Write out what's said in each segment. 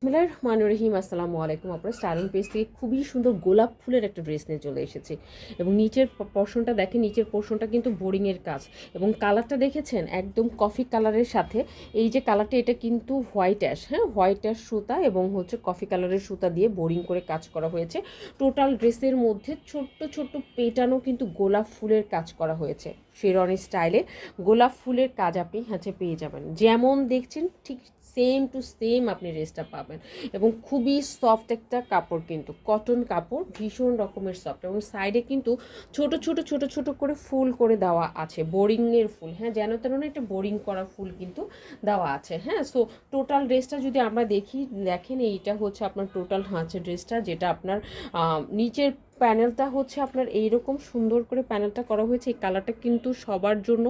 বিসমিল্লাহির রহমানির রহিম। আসসালামু আলাইকুম। আপনার স্টাইলিং পেজ থেকে খুবই সুন্দর গোলাপ ফুলের একটা ড্রেস নিয়ে চলে এসেছি এবং নিচের পোর্শনটা দেখেন, নিচের পোর্শনটা কিন্তু বোরিংয়ের কাজ এবং কালারটা দেখেছেন একদম কফি কালারের সাথে এই যে কালারটা, এটা কিন্তু হোয়াইট অ্যাশ, হ্যাঁ হোয়াইট অ্যাশ সুতা এবং হচ্ছে কফি কালারের সুতা দিয়ে বোরিং করে কাজ করা হয়েছে। টোটাল ড্রেসের মধ্যে ছোট্ট ছোট্ট পেটানো কিন্তু গোলাপ ফুলের কাজ করা হয়েছে। শেরওয়ানি স্টাইলে গোলাপ ফুলের কাজ আপনি পেয়ে যাবেন, যেমন দেখছেন ঠিক সেম টু সেম আপনি ড্রেসটা পাবেন এবং খুবই সফট একটা কাপড়, কিন্তু কটন কাপড়, ভীষণ রকমের সফট এবং সাইডে কিন্তু ছোট ছোট ছোট ছোট করে ফুল করে দেওয়া আছে, বোরিংয়ের ফুল, হ্যাঁ যেন তেন না, একটা বোরিং করা ফুল কিন্তু দেওয়া আছে। হ্যাঁ, সো টোটাল ড্রেসটা যদি আমরা দেখেন এইটা হচ্ছে আপনার টোটাল ড্রেসটা, যেটা আপনার নিচের প্যানেলটা হচ্ছে আপনার এইরকম সুন্দর করে প্যানেলটা করা হয়েছে। এই কালারটা কিন্তু সবার জন্য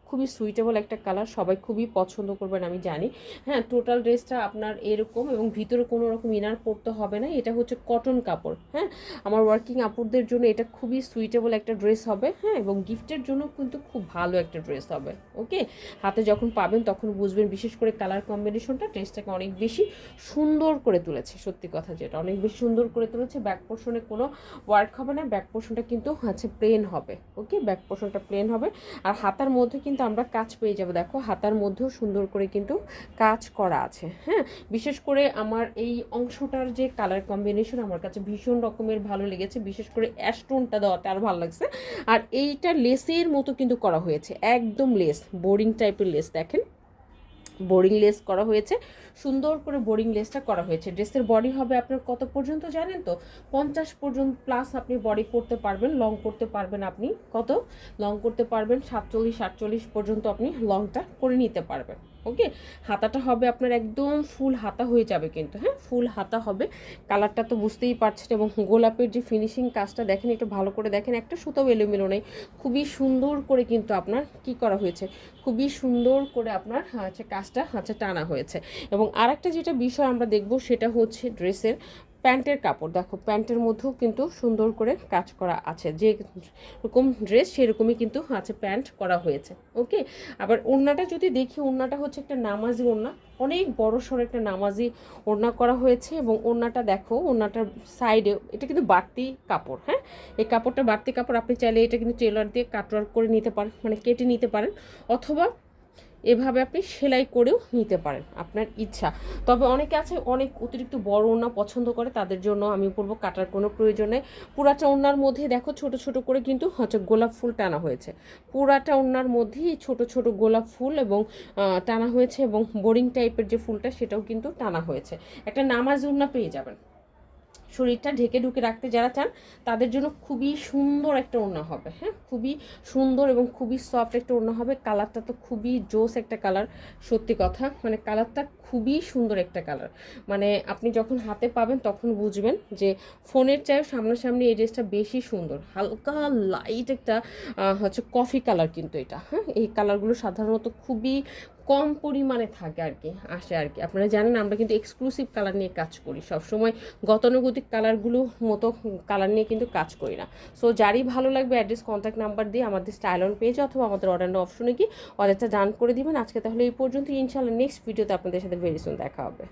খুবই সুইটেবল একটা কালার, সবাই খুবই পছন্দ করবেন আমি জানি। হ্যাঁ, টোটাল ড্রেসটা আপনার এরকম এবং ভিতরে কোনো রকম ইনার পরতে হবে না, এটা হচ্ছে কটন কাপড়। হ্যাঁ, আমার ওয়ার্কিং আপুদের জন্য এটা খুবই সুইটেবল একটা ড্রেস হবে। হ্যাঁ, এবং গিফটের জন্য কিন্তু খুব ভালো একটা ড্রেস হবে। ওকে, হাতে যখন পাবেন তখন বুঝবেন, বিশেষ করে কালার কম্বিনেশনটা ড্রেসটাকে অনেক বেশি সুন্দর করে তুলেছে। সত্যি কথা, যেটা অনেক বেশি সুন্দর করে তুলেছে। ব্যাক পোর্শনে কোনো ওয়ার্ক হবে না, ব্যাক পোর্শনটা কিন্তু প্লেন হবে। ওকে, ব্যাক পোর্শনটা প্লেন হবে। আর হাতার মধ্যে কিন্তু আমরা কাজ পেয়ে যাবো, দেখো হাতার মধ্যেও সুন্দর করে কিন্তু কাজ করা আছে। হ্যাঁ, বিশেষ করে আমার এই অংশটার যে কালার কম্বিনেশন আমার কাছে ভীষণ রকমের ভালো লেগেছে, বিশেষ করে অ্যাস্টোনটা দেওয়াতে আর ভালো লাগছে। আর এইটা লেসের মতো কিন্তু করা হয়েছে, একদম লেস, বোরিং টাইপের লেস, দেখেন বোরিং লেস করা হয়েছে, সুন্দর করে বোরিং লেসটা করা হয়েছে। ড্রেসের বডি হবে আপনার কত পর্যন্ত জানেন তো? 50 পর্যন্ত প্লাস আপনি বডি করতে পারবেন, লং করতে পারবেন। আপনি কত লং করতে পারবেন? 47-48 পর্যন্ত আপনি লংটা করে নিতে পারবেন। ওকে, হাতাটা হবে আপনার একদম ফুল হাতা হয়ে যাবে কিন্তু, হ্যাঁ ফুল হাতা হবে। কালারটা তো বুঝতেই পারছেন এবং গোলাপের যে ফিনিশিং কাজটা দেখেন, একটু ভালো করে দেখেন, একটা সুতাও এলোমেলো নেই, খুবই সুন্দর করে কিন্তু আপনার কি করা হয়েছে, খুবই সুন্দর করে আপনার কাজটা টানা হয়েছে। এবং আরেকটা যেটা বিষয় আমরা দেখব সেটা হচ্ছে ড্রেসের প্যান্টের কাপড়। দেখো প্যান্টের মধ্যেও কিন্তু সুন্দর করে কাজ করা আছে, যে রকম ড্রেস সেরকমই কিন্তু প্যান্ট করা হয়েছে। ওকে, আবার ওড়নাটা যদি দেখি, ওড়নাটা হচ্ছে একটা নামাজি ওড়না, অনেক বড় সড়ো একটা নামাজি ওড়না করা হয়েছে। এবং ওড়নাটা দেখো, ওড়নাটার সাইডে এটা কিন্তু বাড়তি কাপড়। হ্যাঁ, এই কাপড়টা বাড়তি কাপড়, আপনি চাইলে এটা কিন্তু টেলার দিয়ে কাটওয়ার্ক করে নিতে পারেন, মানে কেটে নিতে পারেন, অথবা এভাবে আপনি সেলাই করেও নিতে পারেন, আপনার ইচ্ছা। তবে অনেকে আছে অনেক অতিরিক্ত বড় ওড়না পছন্দ করে, তাদের জন্য আমি বলবো কাটার কোনো প্রয়োজন নেই। পুরাটা ওড়নার মধ্যে দেখো ছোট ছোট করে কিন্তু গোলাপ ফুল টানা হয়েছে, পুরাটা ওড়নার মধ্যেই ছোট ছোট গোলাপ ফুল এবং টানা হয়েছে, এবং বোরিং টাইপের যে ফুলটা সেটাও কিন্তু টানা হয়েছে। একটা নামাজ ওড়না পেয়ে যাবেন, শরীরটা ঢেকে ঢুকে রাখতে যারা চান তাদের জন্য খুবই সুন্দর একটা ওড়না হবে। হ্যাঁ, খুবই সুন্দর এবং খুবই সফট একটা ওড়না হবে। কালারটা তো খুবই জোস একটা কালার, সত্যি কথা, মানে কালারটা খুবই সুন্দর একটা কালার। মানে আপনি যখন হাতে পাবেন তখন বুঝবেন যে ফোনের চাইও সামনাসামনি এই ড্রেসটা বেশি সুন্দর। হালকা লাইট একটা কফি কালার কিন্তু এটা। হ্যাঁ, এই কালারগুলো সাধারণত খুবই কম পরিমাণে থাকে আর কি, আসে আর কি। আপনারা জানেন আমরা কিন্তু এক্সক্লুসিভ কালার নিয়ে কাজ করি, সবসময় গতানুগতিক কালারগুলো মতো কালার নিয়ে কিন্তু কাজ করি না। সো যারই ভালো লাগবে অ্যাড্রেস কন্ট্যাক্ট নাম্বার দিয়ে আমাদের স্টাইল অন পেজ অথবা আমাদের অর্ডার অপশনে গিয়ে অর্ডারটা ডান করে দিবেন। আজকে তাহলে এই পর্যন্ত, ইনশাআল্লাহ নেক্সট ভিডিওতে আপনাদের সাথে ভেরি সুন দেখা হবে।